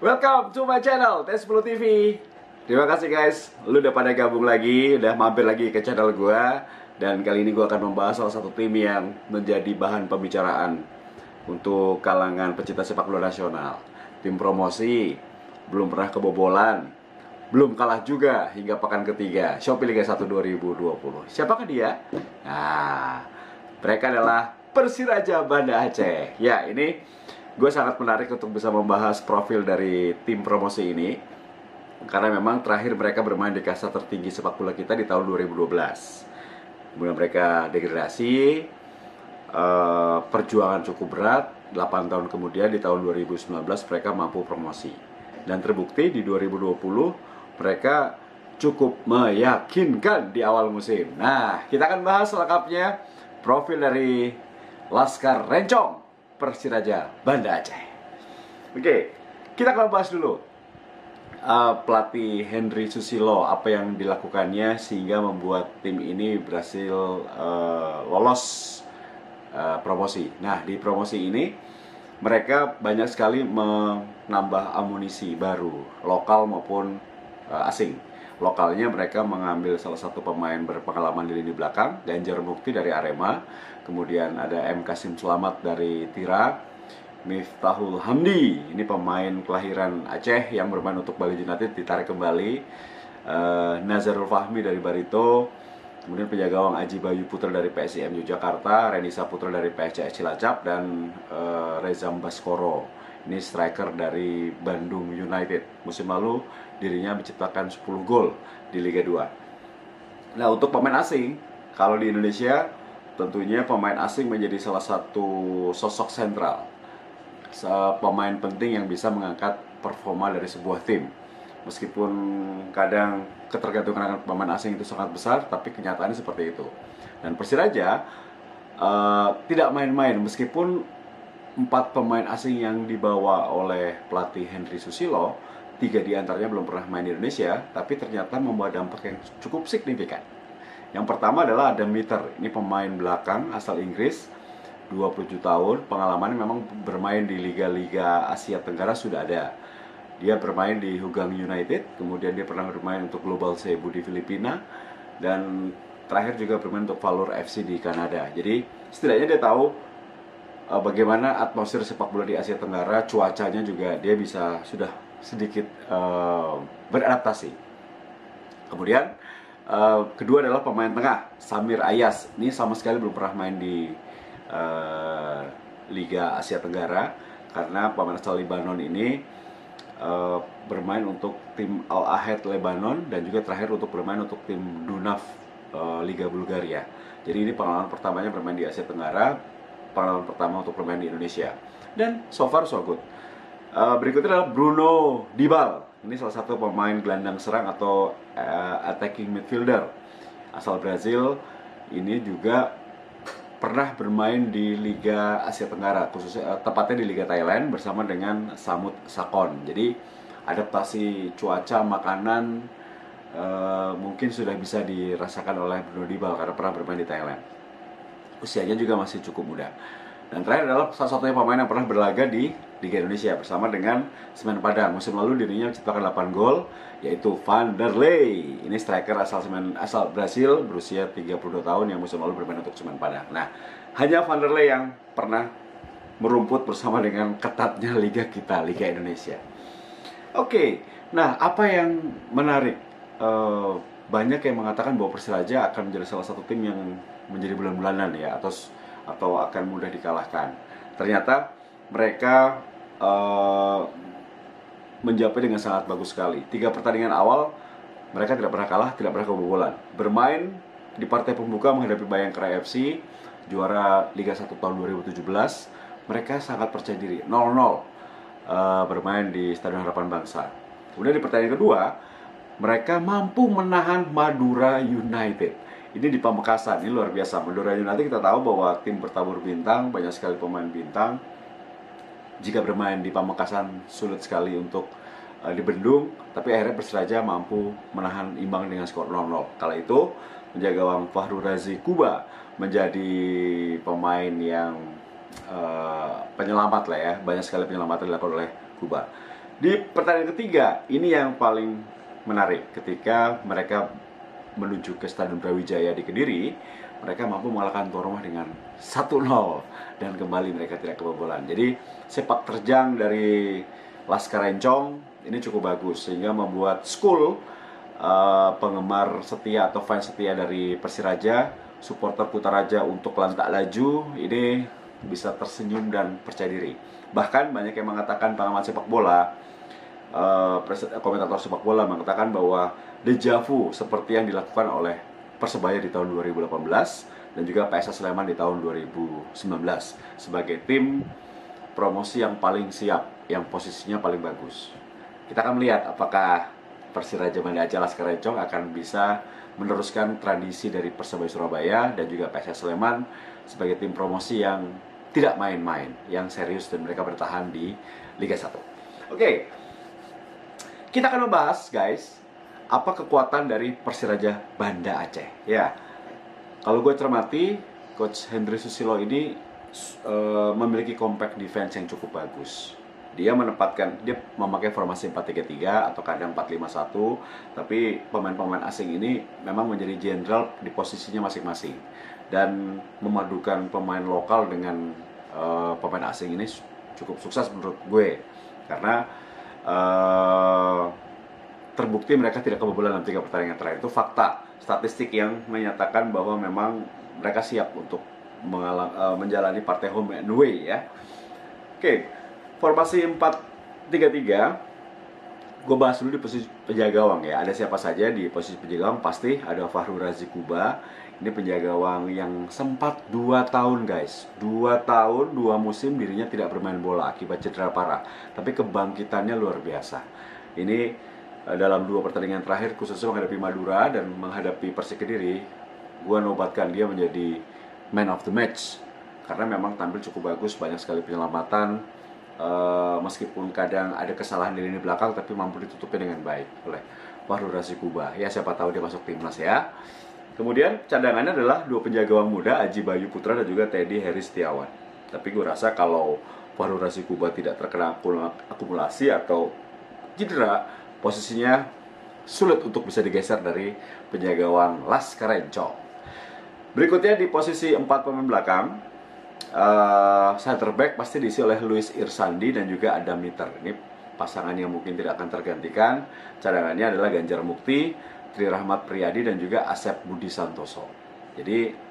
Welcome to my channel Tes10 TV. Terima kasih guys, lu udah pada gabung lagi, udah mampir lagi ke channel gua. Dan kali ini gua akan membahas salah satu tim yang menjadi bahan pembicaraan untuk kalangan pecinta sepak bola nasional. Tim promosi, belum pernah kebobolan, belum kalah juga hingga pekan ketiga Shopee Liga 1 2020. Siapakah dia? Nah, mereka adalah Persiraja Banda Aceh. Ya, ini gue sangat menarik untuk bisa membahas profil dari tim promosi ini, karena memang terakhir mereka bermain di kasta tertinggi sepak bola kita di tahun 2012. Kemudian mereka degradasi, perjuangan cukup berat. 8 tahun kemudian di tahun 2019 mereka mampu promosi. Dan terbukti di 2020 mereka cukup meyakinkan di awal musim. Nah, kita akan bahas selengkapnya profil dari Laskar Rencong Persiraja Banda Aceh. Oke, kita akan bahas dulu pelatih Henry Susilo, apa yang dilakukannya sehingga membuat tim ini berhasil lolos promosi. Nah, di promosi ini mereka banyak sekali menambah amunisi baru, lokal maupun asing. Lokalnya mereka mengambil salah satu pemain berpengalaman di lini belakang, Ganjar Mukti dari Arema. Kemudian ada M. Kasim Selamat dari Tira. Miftahul Hamdi, ini pemain kelahiran Aceh yang bermain untuk Bali United, ditarik kembali. Nazarul Fahmi dari Barito. Kemudian penjaga gawang Aji Bayu Putra dari PSIM Yogyakarta, Renisa Putra dari PSCS Cilacap, dan Reza Baskoro, ini striker dari Bandung United. Musim lalu dirinya menciptakan 10 gol di Liga 2. Nah, untuk pemain asing, kalau di Indonesia tentunya pemain asing menjadi salah satu sosok sentral, pemain penting yang bisa mengangkat performa dari sebuah tim. Meskipun kadang ketergantungan dengan pemain asing itu sangat besar, tapi kenyataannya seperti itu. Dan Persiraja tidak main-main, meskipun 4 pemain asing yang dibawa oleh pelatih Henry Susilo, 3 diantaranya belum pernah main di Indonesia, tapi ternyata membawa dampak yang cukup signifikan. Yang pertama adalah Adam Mitter, ini pemain belakang asal Inggris, 27 tahun, pengalamannya memang bermain di liga-liga Asia Tenggara sudah ada. Dia bermain di Hougang United, kemudian dia pernah bermain untuk Global Cebu di Filipina, dan terakhir juga bermain untuk Valor FC di Kanada. Jadi setidaknya dia tahu bagaimana atmosfer sepak bola di Asia Tenggara, cuacanya juga dia bisa sudah sedikit beradaptasi. Kemudian kedua adalah pemain tengah, Samir Ayas. Ini sama sekali belum pernah main di Liga Asia Tenggara, karena pemain asal Lebanon ini bermain untuk tim Al Ahad Lebanon, dan juga terakhir untuk bermain untuk tim Dunav Liga Bulgaria. Jadi ini pengalaman pertamanya bermain di Asia Tenggara, pengalaman pertama untuk bermain di Indonesia, dan so far so good. Berikutnya adalah Bruno Dibal. Ini salah satu pemain gelandang serang atau attacking midfielder asal Brazil. Ini juga pernah bermain di Liga Asia Tenggara, khususnya tepatnya di Liga Thailand bersama dengan Samut Sakon. Jadi adaptasi cuaca, makanan mungkin sudah bisa dirasakan oleh Bruno Dibal karena pernah bermain di Thailand. Usianya juga masih cukup muda. Dan terakhir adalah salah satunya pemain yang pernah berlaga di Liga Indonesia bersama dengan Semen Padang. Musim lalu dirinya menciptakan 8 gol, yaitu Vanderlei. Ini striker asal Brasil, berusia 32 tahun yang musim lalu bermain untuk Semen Padang. Nah, hanya Vanderlei yang pernah merumput bersama dengan ketatnya liga kita, Liga Indonesia. Oke, nah apa yang menarik? Banyak yang mengatakan bahwa Persiraja akan menjadi salah satu tim yang menjadi bulan-bulanan ya, atau akan mudah dikalahkan. Ternyata mereka menjawabnya dengan sangat bagus sekali. 3 pertandingan awal mereka tidak pernah kalah, tidak pernah kebobolan. Bermain di partai pembuka menghadapi Bayangkara FC, juara Liga 1 tahun 2017, mereka sangat percaya diri, 0-0 bermain di Stadion Harapan Bangsa. Kemudian di pertandingan kedua mereka mampu menahan Madura United. Ini di Pamekasan, ini luar biasa. Madura United kita tahu bahwa tim bertabur bintang, banyak sekali pemain bintang. Jika bermain di Pamekasan sulit sekali untuk dibendung, tapi akhirnya Persiraja mampu menahan imbang dengan skor 0-0. Kala itu penjaga gawang Fahru Razi Kuba menjadi pemain yang penyelamat lah ya. Banyak sekali penyelamatan dilakukan oleh Kuba. Di pertandingan ketiga, ini yang paling menarik. Ketika mereka menuju ke Stadion Brawijaya di Kediri, mereka mampu mengalahkan tuan rumah dengan 1-0 dan kembali mereka tidak kebobolan. Jadi sepak terjang dari Laskar Encong ini cukup bagus sehingga membuat penggemar setia atau fans setia dari Persiraja, supporter Kutaraja untuk lantak laju ini bisa tersenyum dan percaya diri. Bahkan banyak yang mengatakan, pengamat sepak bola, komentator sepak bola mengatakan bahwa dejavu seperti yang dilakukan oleh Persebaya di tahun 2018 dan juga PSS Sleman di tahun 2019 sebagai tim promosi yang paling siap, yang posisinya paling bagus. Kita akan melihat apakah Persiraja Banda Aceh Laskar Encong akan bisa meneruskan tradisi dari Persebaya Surabaya dan juga PSS Sleman sebagai tim promosi yang tidak main-main, yang serius dan mereka bertahan di Liga 1. Oke. Kita akan membahas, guys, apa kekuatan dari Persiraja Banda Aceh. Ya, kalau gue cermati, Coach Hendry Susilo ini memiliki compact defense yang cukup bagus. Dia memakai formasi 4-3-3 atau kadang 4-5-1, tapi pemain-pemain asing ini memang menjadi jenderal di posisinya masing-masing. Dan memadukan pemain lokal dengan pemain asing ini cukup sukses menurut gue. Karena terbukti mereka tidak kebobolan dalam 3 pertandingan terakhir. Itu fakta statistik yang menyatakan bahwa memang mereka siap untuk menjalani partai home and away ya. Oke, formasi 4-3-3 gue bahas dulu di posisi penjaga gawang ya. Ada siapa saja di posisi penjaga gawang? Pasti ada Fahru Razi Kuba. Ini penjaga gawang yang sempat 2 tahun, guys. 2 tahun, 2 musim dirinya tidak bermain bola akibat cedera parah. Tapi kebangkitannya luar biasa. Ini dalam 2 pertandingan terakhir, khususnya menghadapi Madura dan menghadapi Persik Kediri, gue nobatkan dia menjadi man of the match. Karena memang tampil cukup bagus, banyak sekali penyelamatan. Meskipun kadang ada kesalahan di lini belakang, tapi mampu ditutupi dengan baik oleh Fahru Razi Kuba. Ya, siapa tahu dia masuk timnas ya. Kemudian cadangannya adalah 2 penjaga gawang muda, Aji Bayu Putra dan juga Teddy Heri Setiawan. Tapi gue rasa kalau Fahru Razi Kuba tidak terkena akumulasi atau cedera, posisinya sulit untuk bisa digeser dari penjaga gawang Laskar Encong. Berikutnya di posisi 4 pemain belakang, center back pasti diisi oleh Luis Irsandi dan juga Adam Miter. Ini pasangan yang mungkin tidak akan tergantikan. Cadangannya adalah Ganjar Mukti, Tri Rahmat Priyadi dan juga Asep Budi Santoso. Jadi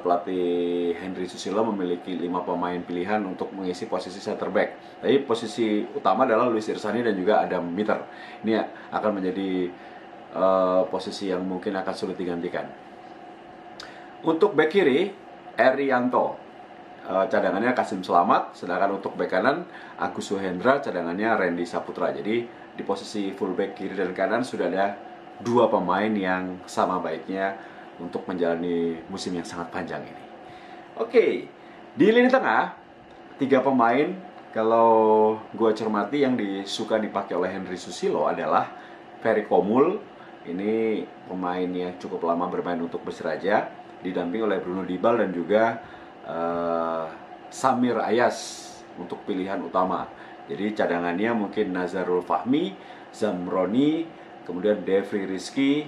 pelatih Hendry Susilo memiliki 5 pemain pilihan untuk mengisi posisi center back. Tapi posisi utama adalah Luis Irsani dan juga Adam Miter. Ini akan menjadi posisi yang mungkin akan sulit digantikan. Untuk back kiri, Erianto, cadangannya Kasim Selamat. Sedangkan untuk back kanan, Agus Suhendra, cadangannya Randy Saputra. Jadi di posisi full back kiri dan kanan sudah ada 2 pemain yang sama baiknya untuk menjalani musim yang sangat panjang ini. Oke, di lini tengah 3 pemain kalau gue cermati yang suka dipakai oleh Hendry Susilo adalah Ferry Komul. Ini pemain yang cukup lama bermain untuk Persiraja, didampingi oleh Bruno Dibal dan juga Samir Ayas untuk pilihan utama. Jadi cadangannya mungkin Nazarul Fahmi, Zamroni, kemudian Devri Rizky.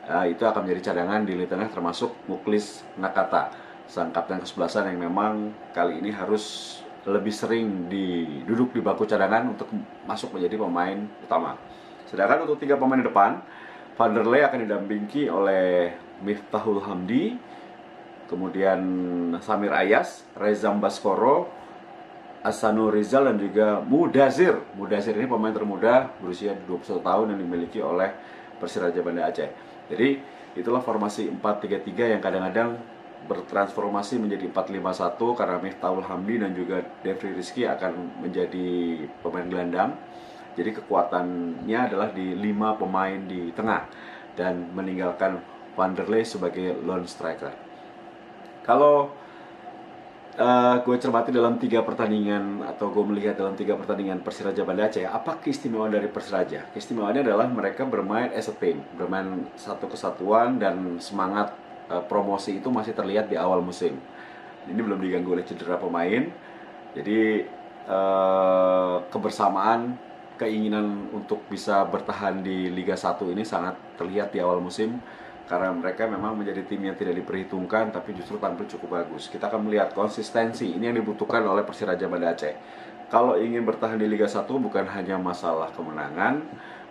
Itu akan menjadi cadangan di lini tengah, termasuk Muklis Nakata, sang kapten kesebelasan yang memang kali ini harus lebih sering duduk di bangku cadangan untuk masuk menjadi pemain utama. Sedangkan untuk 3 pemain depan, Vanderlei akan didampingi oleh Miftahul Hamdi, kemudian Samir Ayas, Rezam Baskoro, Asanul Rizal dan juga Mudazir. Mudazir ini pemain termuda berusia 21 tahun yang dimiliki oleh Persiraja Banda Aceh. Jadi itulah formasi 4-3-3 yang kadang-kadang bertransformasi menjadi 4-5-1 karena Miftahul Hamdi dan juga Devri Rizky akan menjadi pemain gelandang. Jadi kekuatannya adalah di 5 pemain di tengah dan meninggalkan Vanderlei sebagai lone striker. Kalau gue cermati dalam 3 pertandingan atau gue melihat dalam 3 pertandingan Persiraja Banda Aceh, apa keistimewaan dari Persiraja? Keistimewaannya adalah mereka bermain as a team, bermain satu kesatuan, dan semangat promosi itu masih terlihat di awal musim. Ini belum diganggu oleh cedera pemain, jadi kebersamaan, keinginan untuk bisa bertahan di Liga 1 ini sangat terlihat di awal musim, karena mereka memang menjadi tim yang tidak diperhitungkan tapi justru tampil cukup bagus. Kita akan melihat konsistensi, ini yang dibutuhkan oleh Persiraja Banda Aceh. Kalau ingin bertahan di Liga 1 bukan hanya masalah kemenangan,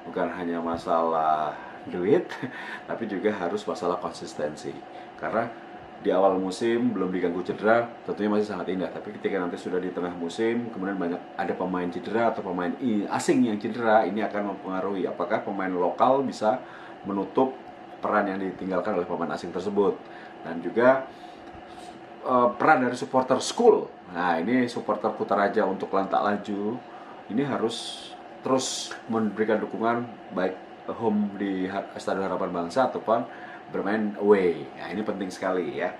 bukan hanya masalah duit, tapi juga harus masalah konsistensi. Karena di awal musim belum diganggu cedera, tentunya masih sangat indah. Tapi ketika nanti sudah di tengah musim, kemudian banyak ada pemain cedera atau pemain asing yang cedera, ini akan mempengaruhi apakah pemain lokal bisa menutup peran yang ditinggalkan oleh pemain asing tersebut. Dan juga peran dari supporter school. Nah, ini supporter Kutaraja untuk Lantak Laju ini harus terus memberikan dukungan baik home di Stadion Harapan Bangsa ataupun bermain away. Nah, ini penting sekali ya.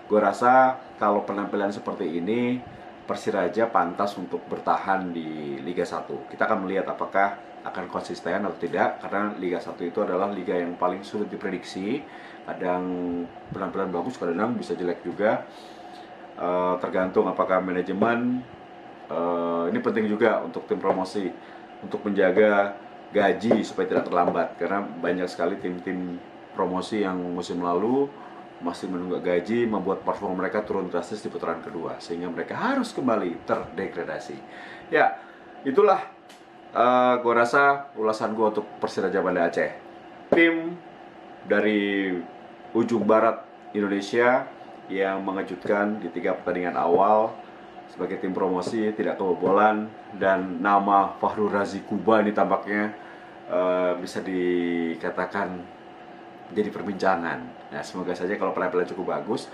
Gue rasa kalau penampilan seperti ini Persiraja pantas untuk bertahan di Liga 1. Kita akan melihat apakah akan konsisten atau tidak, karena Liga 1 itu adalah liga yang paling sulit diprediksi. Kadang penampilan bagus, kadang bisa jelek juga. Tergantung apakah manajemen. Ini penting juga untuk tim promosi untuk menjaga gaji supaya tidak terlambat, karena banyak sekali tim-tim promosi yang musim lalu masih menunggak gaji, membuat performa mereka turun drastis di putaran kedua, sehingga mereka harus kembali terdegradasi. Ya, itulah gue rasa ulasan gue untuk Persiraja Banda Aceh, tim dari ujung barat Indonesia yang mengejutkan di 3 pertandingan awal. Sebagai tim promosi tidak kebobolan, dan nama Fahrul Razi Kuba ini tampaknya bisa dikatakan jadi perbincangan. Nah, semoga saja kalau penampilan cukup bagus,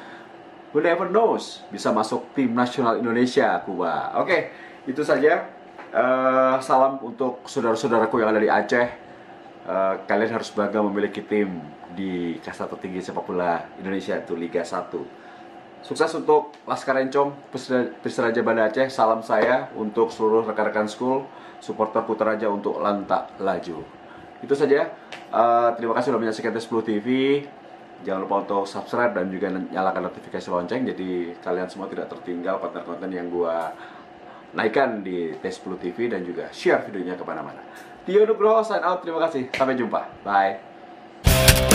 who never knows, bisa masuk tim nasional Indonesia Kuba. Oke, itu saja. Salam untuk saudara-saudaraku yang ada di Aceh. Kalian harus bangga memiliki tim di kasta tertinggi sepak bola Indonesia, itu Liga 1. Sukses untuk Laskar Encong, Persiraja Banda Aceh. Salam saya untuk seluruh rekan-rekan school, supporter Kutaraja untuk Lantak Laju. Itu saja. Terima kasih sudah menyaksikan T10 TV. Jangan lupa untuk subscribe dan juga nyalakan notifikasi lonceng, jadi kalian semua tidak tertinggal konten-konten yang gua naikkan di T10 TV, dan juga share videonya kemana-mana. Tio Nugroho sign out. Terima kasih. Sampai jumpa. Bye.